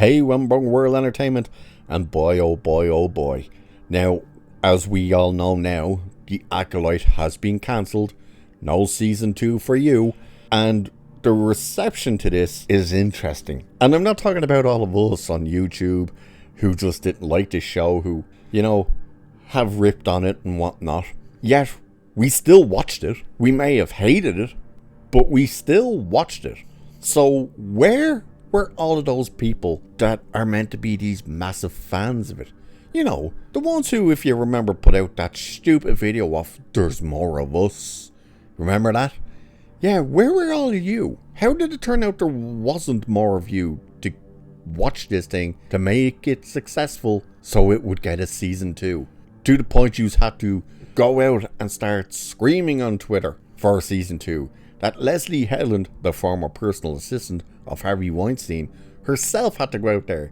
Hey, Wembung World Entertainment, and boy, oh boy, oh boy. Now, as we all know now, the Acolyte has been cancelled. No season 2 for you, and the reception to this is interesting. And I'm not talking about all of us on YouTube who just didn't like the show, who, have ripped on it and whatnot. Yet, we still watched it. We may have hated it, but we still watched it. So, where were all of those people that are meant to be these massive fans of it? The ones who, if you remember, put out that stupid video of "There's more of us." Remember that? Yeah, where were all of you? How did it turn out there wasn't more of you to watch this thing, to make it successful so it would get a season 2? To the point you had to go out and start screaming on Twitter for season 2 that Leslie Howland, the former personal assistant of Harvey Weinstein, herself had to go out there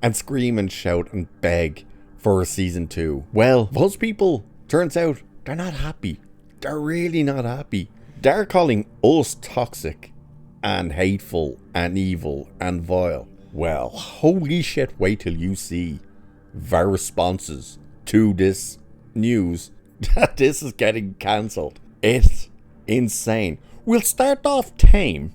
and scream and shout and beg for a season 2. Well, those people, turns out, they're not happy. They're really not happy. They're calling us toxic and hateful and evil and vile. Well, holy shit, wait till you see their responses to this news that this is getting cancelled. It's insane. We'll start off tame.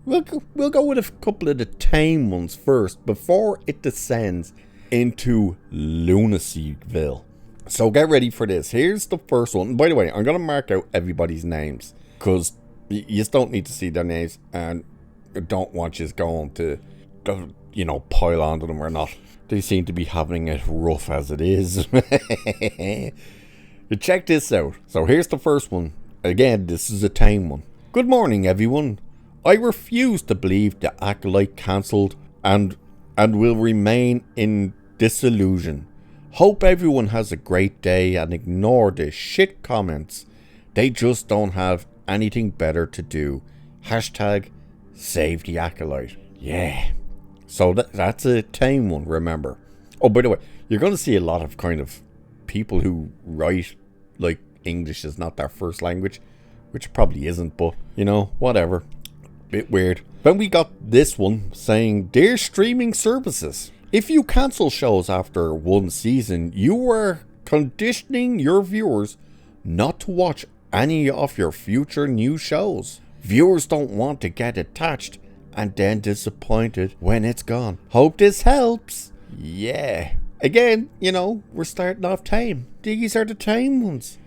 We'll go with a couple of the tame ones first before it descends into Lunacyville. So get ready for this. Here's the first one. By the way, I'm going to mark out everybody's names because you just don't need to see their names, and I don't want you going to, pile onto them or not. They seem to be having it rough as it is. Check this out. So here's the first one. Again, this is a tame one. Good morning, everyone. I refuse to believe the Acolyte cancelled and will remain in disillusion. Hope everyone has a great day and ignore the shit comments. They just don't have anything better to do. Hashtag save the Acolyte. Yeah. So that's a tame one, remember. Oh, by the way, you're going to see a lot of kind of people who write like English is not their first language, which probably isn't, but, whatever. Bit weird. Then we got this one saying, "Dear streaming services, if you cancel shows after one season, you are conditioning your viewers not to watch any of your future new shows. Viewers don't want to get attached and then disappointed when it's gone. Hope this helps." Yeah. Again, we're starting off tame. These are the tame ones.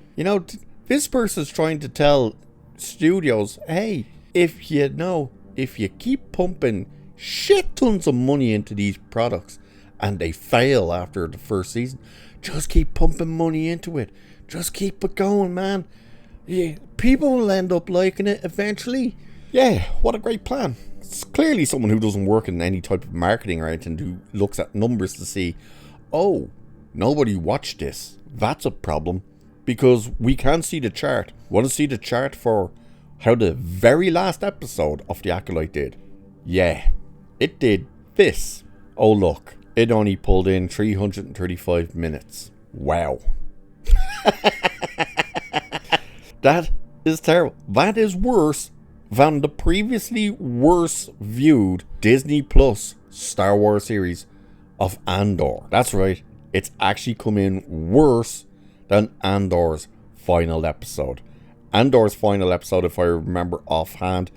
This person's trying to tell studios, hey, if you keep pumping shit tons of money into these products and they fail after the first season, just keep pumping money into it. Just keep it going, man. Yeah, people will end up liking it eventually. Yeah, what a great plan. It's clearly someone who doesn't work in any type of marketing or anything, who looks at numbers to see, oh, nobody watched this. That's a problem, because we can't see the chart. Want to see the chart for how the very last episode of The Acolyte did? Yeah, it did this. Oh look, it only pulled in 335 minutes. Wow. That is terrible. That is worse than the previously worse viewed Disney Plus Star Wars series of Andor. That's right, it's actually come in worse than Andor's final episode. Andor's final episode, if I remember offhand,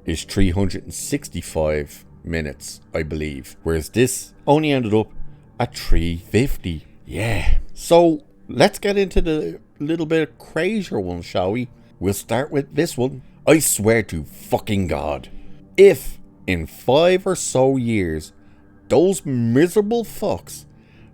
is 365 minutes, I believe. Whereas this only ended up at 350. Yeah. So, let's get into the little bit crazier one, shall we? We'll start with this one. I swear to fucking God, if in 5 or so years, those miserable fucks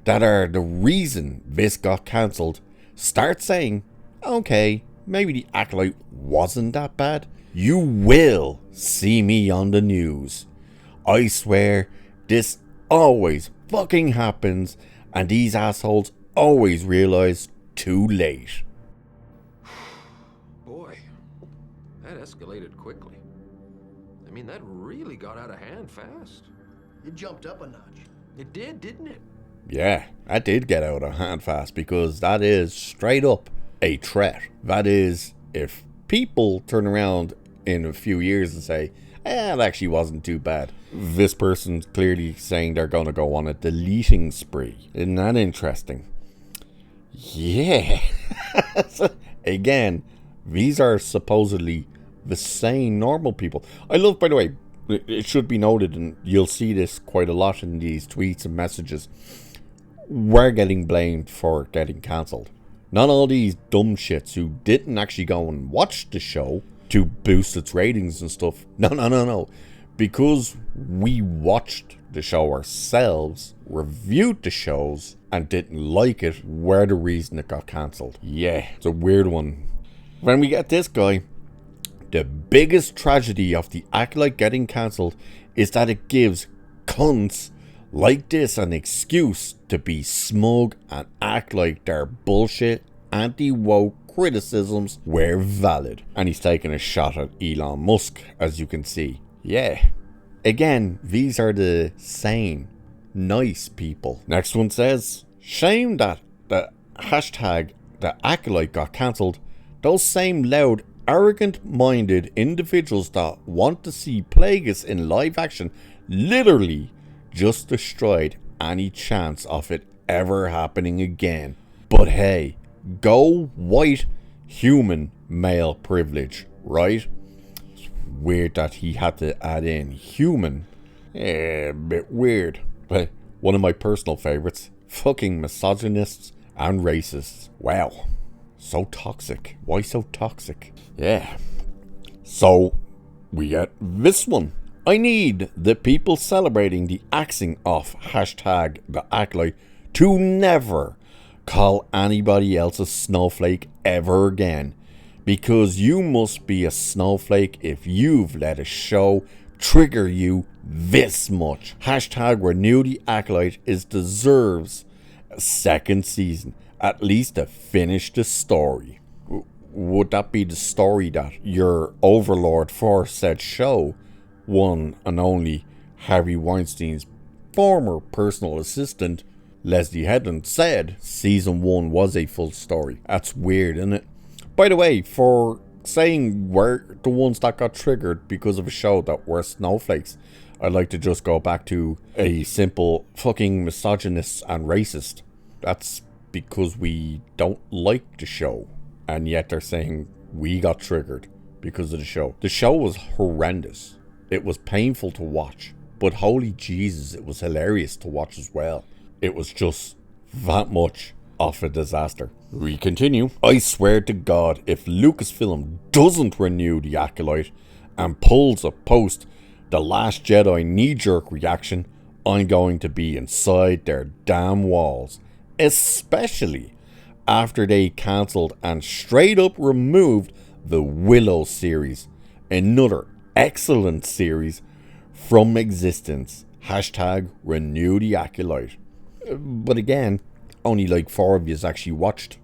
that are the reason this got cancelled start saying, okay, maybe the Acolyte wasn't that bad, you will see me on the news. I swear, this always fucking happens, and these assholes always realize too late. Boy, that escalated quickly. I mean, that really got out of hand fast. It jumped up a notch. It did, didn't it? Yeah, that did get out of hand fast, because that is straight up a threat. That is, if people turn around in a few years and say, It actually wasn't too bad. This person's clearly saying they're going to go on a deleting spree. Isn't that interesting? Yeah. Again, these are supposedly the sane, normal people. I love, by the way, it should be noted, and you'll see this quite a lot in these tweets and messages, we're getting blamed for getting cancelled. Not all these dumb shits who didn't actually go and watch the show to boost its ratings and stuff. No. Because we watched the show ourselves, reviewed the shows, and didn't like it, we're the reason it got cancelled. Yeah, it's a weird one. When we get this guy, the biggest tragedy of the Acolyte getting cancelled is that it gives cunts like this an excuse to be smug and act like their bullshit anti-woke criticisms were valid. And he's taking a shot at Elon Musk, as you can see. Yeah. Again, these are the sane, nice people. Next one says, shame that the hashtag the Acolyte got cancelled. Those same loud, arrogant-minded individuals that want to see Plagueis in live action literally just destroyed any chance of it ever happening again. But hey, go white human male privilege, right? It's weird that he had to add in human. A bit weird. But one of my personal favourites, fucking misogynists and racists. Wow. So toxic. Why so toxic? Yeah. So, we get this one. I need the people celebrating the axing of hashtag the Acolyte to never call anybody else a snowflake ever again. Because you must be a snowflake if you've let a show trigger you this much. Hashtag renew the Acolyte deserves a second season. At least to finish the story. Would that be the story that your overlord for said show, one and only Harvey Weinstein's former personal assistant, Leslie Headland, said season 1 was a full story? That's weird, isn't it? By the way, for saying we're the ones that got triggered because of a show that were snowflakes, I'd like to just go back to a simple fucking misogynist and racist. That's because we don't like the show, and yet they're saying we got triggered because of the show. The show was horrendous. It was painful to watch, but holy Jesus, it was hilarious to watch as well. It was just that much of a disaster. We continue. I swear to God, if Lucasfilm doesn't renew the Acolyte and pulls a post The Last Jedi knee-jerk reaction, I'm going to be inside their damn walls. Especially after they cancelled and straight up removed the Willow series, another excellent series, from existence. Hashtag renew the Acolyte. But again, only like 4 of you actually watched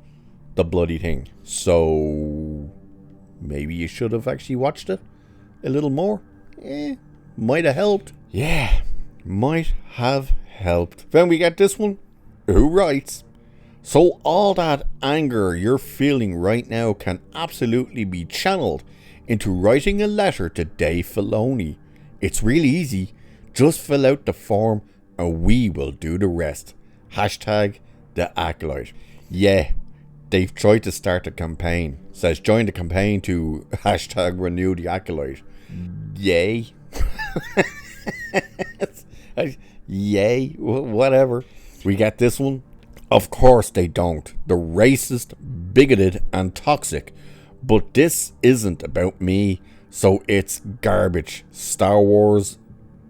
the bloody thing. So maybe you should have actually watched it a little more. Might have helped. Yeah, might have helped. Then we get this one. Who writes, so all that anger you're feeling right now can absolutely be channeled into writing a letter to Dave Filoni. It's really easy. Just fill out the form and we will do the rest. Hashtag the Acolyte. Yeah, they've tried to start a campaign. Says join the campaign to hashtag renew the Acolyte. Yay. Yay, whatever. We get this one. Of course they don't. They're racist, bigoted, and toxic. But this isn't about me, so it's garbage. Star Wars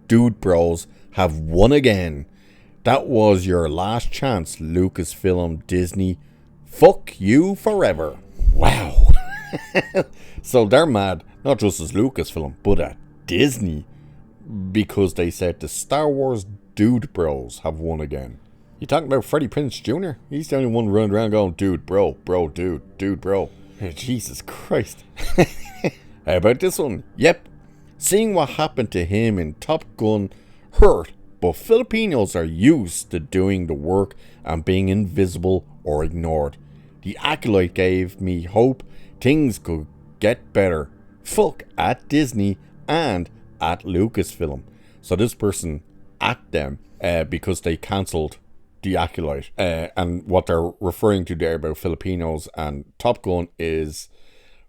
dude bros have won again. That was your last chance, Lucasfilm Disney. Fuck you forever. Wow. So they're mad, not just as Lucasfilm, but at Disney, because they said the Star Wars dude bros have won again. You talking about Freddie Prinze Jr.? He's the only one running around going, dude, bro, dude, bro. Jesus Christ. How about this one? Yep. Seeing what happened to him in Top Gun hurt, but Filipinos are used to doing the work and being invisible or ignored. The Acolyte gave me hope things could get better. Fuck at Disney and at Lucasfilm. So this person at them because they cancelled the Acolyte. And what they're referring to there about Filipinos and Top Gun is,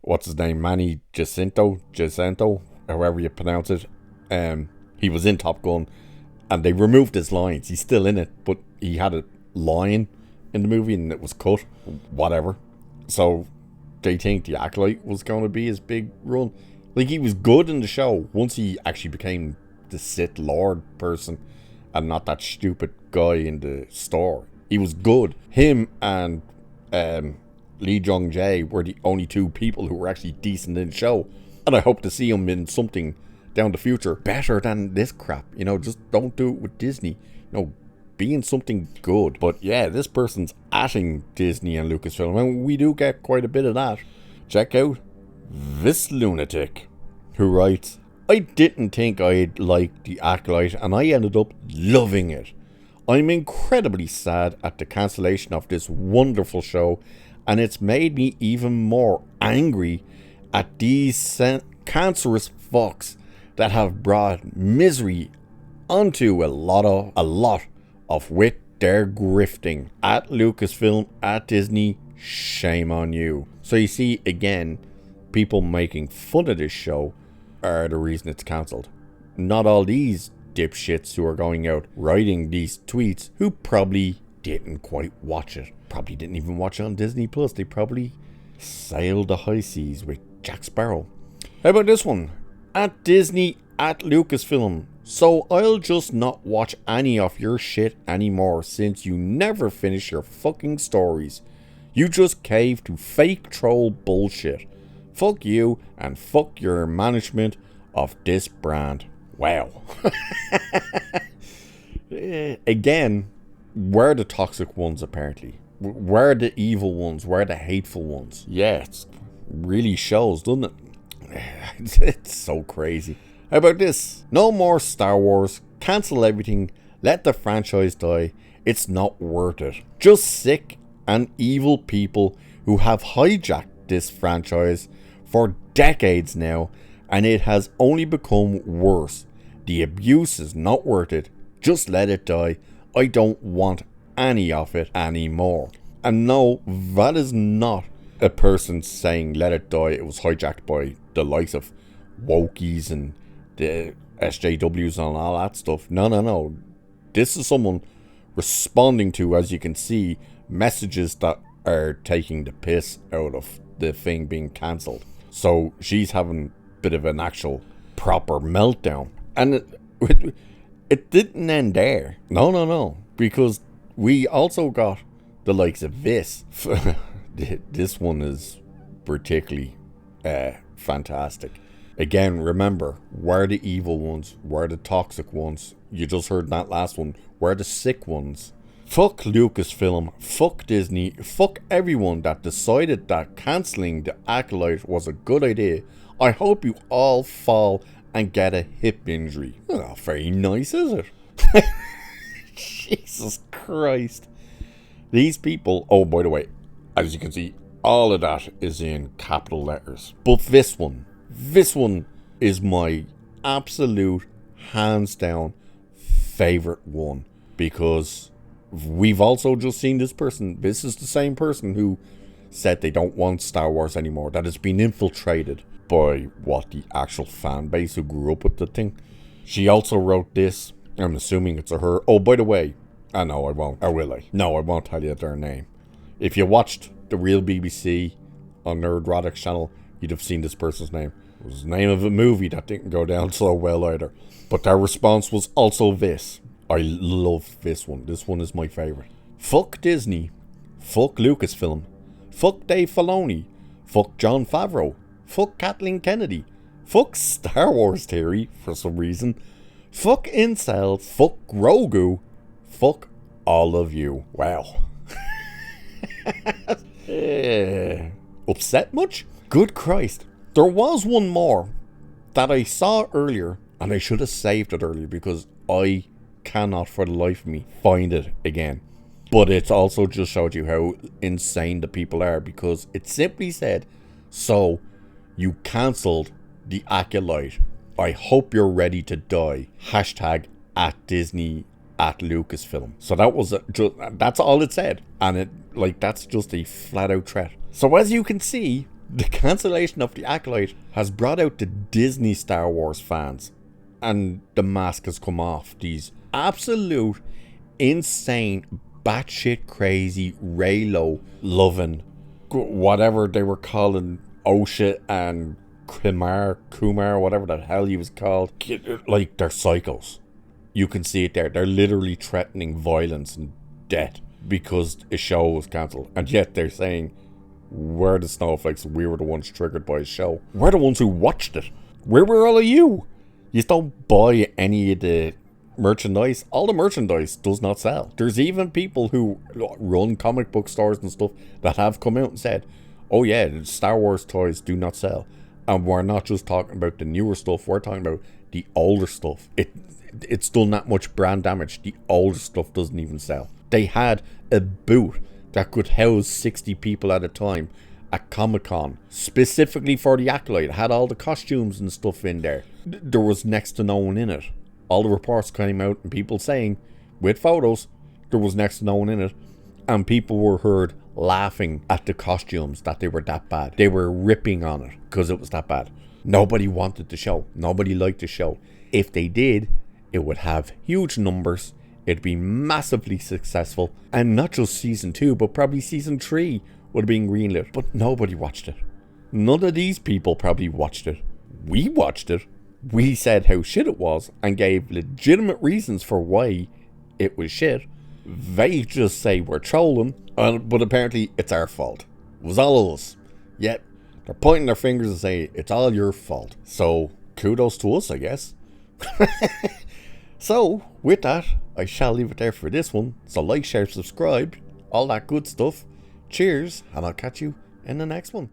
what's his name, Manny Jacinto, however you pronounce it. He was in Top Gun, and they removed his lines. He's still in it, but he had a line in the movie and it was cut. Whatever. So they think the Acolyte was going to be his big run. Like, he was good in the show once he actually became the Sith Lord person and not that stupid guy in the store. He was good. Him and Lee Jong-jae were the only two people who were actually decent in the show. And I hope to see him in something down the future better than this crap. You know, just don't do it with Disney. You know, be in something good. But yeah, this person's atting Disney and Lucasfilm, and we do get quite a bit of that. Check out this lunatic, who writes, I didn't think I'd like the Acolyte, and I ended up loving it. I'm incredibly sad at the cancellation of this wonderful show, and it's made me even more angry at these cancerous fucks that have brought misery onto a lot of with their grifting. At Lucasfilm, at Disney, shame on you. So you see, again, people making fun of this show are the reason it's cancelled. Not all these dipshits who are going out writing these tweets who probably didn't quite watch it. Probably didn't even watch it on Disney Plus. They probably sailed the high seas with Jack Sparrow. How about this one? At Disney, at Lucasfilm. So I'll just not watch any of your shit anymore since you never finish your fucking stories. You just cave to fake troll bullshit. Fuck you and fuck your management of this brand. Wow. Again, we're the toxic ones apparently. We're the evil ones. We're the hateful ones. Yeah, it really shows, doesn't it? It's so crazy. How about this? No more Star Wars. Cancel everything. Let the franchise die. It's not worth it. Just sick and evil people who have hijacked this franchise for decades now, and it has only become worse. The abuse is not worth it. Just let it die. I don't want any of it anymore. And no, that is not a person saying let it die. It was hijacked by the likes of wokies and the SJWs and all that stuff. No. This is someone responding to, as you can see, messages that are taking the piss out of the thing being cancelled. So she's having a bit of an actual proper meltdown. And it didn't end there. No. Because we also got the likes of this. This one is particularly fantastic. Again, remember, we're the evil ones. We're the toxic ones. You just heard that last one. We're the sick ones. Fuck Lucasfilm. Fuck Disney. Fuck everyone that decided that cancelling the Acolyte was a good idea. I hope you all fall and get a hip injury. Not very nice, is it? Jesus Christ. These people... Oh, by the way, as you can see, all of that is in capital letters. But this one is my absolute, hands down, favourite one. Because we've also just seen this person. This is the same person who said they don't want Star Wars anymore. That has been infiltrated by the actual fan base who grew up with the thing. She also wrote this. I'm assuming it's a her. Oh, by the way, no, I won't. Or will I? No, I won't tell you their name. If you watched the real BBC on Nerdrotic's channel, you'd have seen this person's name. It was the name of a movie that didn't go down so well either. But their response was also this. I love this one. This one is my favourite. Fuck Disney. Fuck Lucasfilm. Fuck Dave Filoni. Fuck Jon Favreau. Fuck Kathleen Kennedy. Fuck Star Wars theory for some reason. Fuck incels. Fuck Grogu. Fuck all of you. Wow. Upset much? Good Christ. There was one more that I saw earlier, and I should have saved it earlier because I cannot for the life of me find it again. But it's also just showed you how insane the people are, because it simply said, so you cancelled the Acolyte. I hope you're ready to die. Hashtag at Disney at Lucasfilm. So that was that's all it said, and that's just a flat out threat. So as you can see, the cancellation of the Acolyte has brought out the Disney Star Wars fans, and the mask has come off. These absolute insane, batshit crazy, Raylo loving, whatever they were calling Osha and Kumar, whatever the hell he was called, like, they're psychos. You can see it there. They're literally threatening violence and death because a show was cancelled. And yet they're saying, we're the snowflakes, we were the ones triggered by a show. We're the ones who watched it. Where were all of you? You don't buy any of the merchandise. All the merchandise does not sell. There's even people who run comic book stores and stuff that have come out and said, oh yeah, Star Wars toys do not sell. And we're not just talking about the newer stuff, we're talking about the older stuff. It's done that much brand damage. The older stuff doesn't even sell. They had a booth that could house 60 people at a time at Comic-Con, specifically for the Acolyte. It had all the costumes and stuff in there. There was next to no one in it. All the reports came out and people saying, with photos, there was next to no one in it. And people were heard laughing at the costumes, that they were that bad. They were ripping on it because it was that bad. Nobody wanted the show. Nobody liked the show. If they did, it would have huge numbers. It'd be massively successful. And not just season 2, but probably season 3 would have been greenlit. But nobody watched it. None of these people probably watched it. We watched it. We said how shit it was and gave legitimate reasons for why it was shit. They just say we're trolling, but apparently it's our fault. It was all of us. Yet they're pointing their fingers and saying it's all your fault. So kudos to us, I guess. So with that, I shall leave it there for this one. So like, share, subscribe, all that good stuff. Cheers, and I'll catch you in the next one.